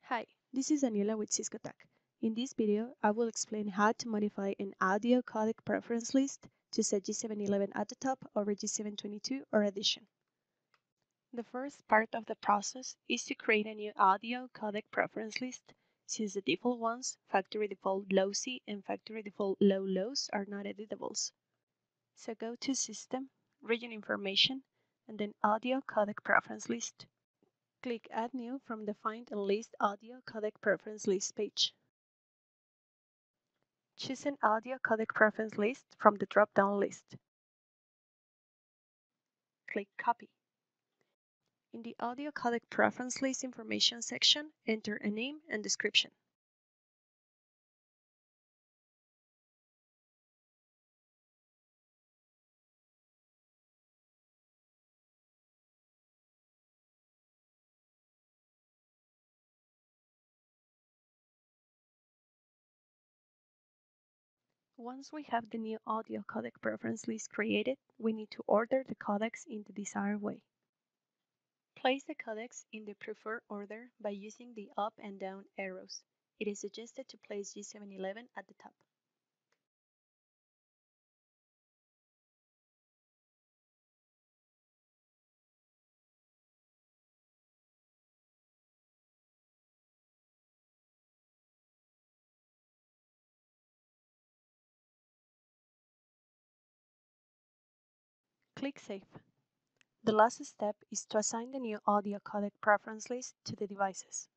Hi, this is Daniela with Codec. In this video, I will explain how to modify an audio codec preference list to set G.711 at the top over G.722 or addition. The first part of the process is to create a new audio codec preference list, since the default ones, factory default low C and factory default low lows, are not editables. So go to System, Region Information, and then Audio Codec Preference List. Click Add New from the Find and List Audio Codec Preference List page. Choose an Audio Codec Preference List from the drop-down list. Click Copy. In the Audio Codec Preference List information section, enter a name and description. Once we have the new Audio Codec Preference List created, we need to order the codecs in the desired way. Place the codecs in the preferred order by using the up and down arrows. It is suggested to place G711 at the top. Click Save. The last step is to assign the new audio codec preference list to the devices.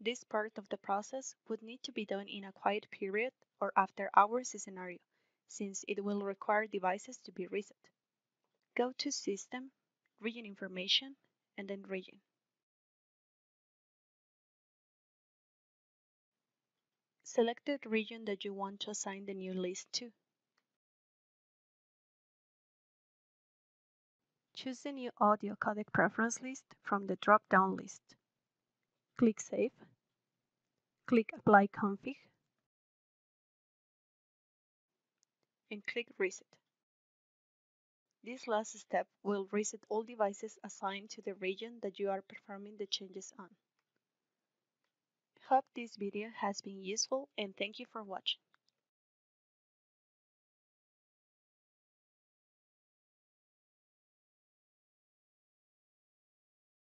This part of the process would need to be done in a quiet period or after hours scenario, since it will require devices to be reset. Go to System, Region Information, and then Region. Select the region that you want to assign the new list to. Choose the new audio codec preference list from the drop-down list. Click Save. Click Apply Config. And click Reset. This last step will reset all devices assigned to the region that you are performing the changes on. Hope this video has been useful and thank you for watching.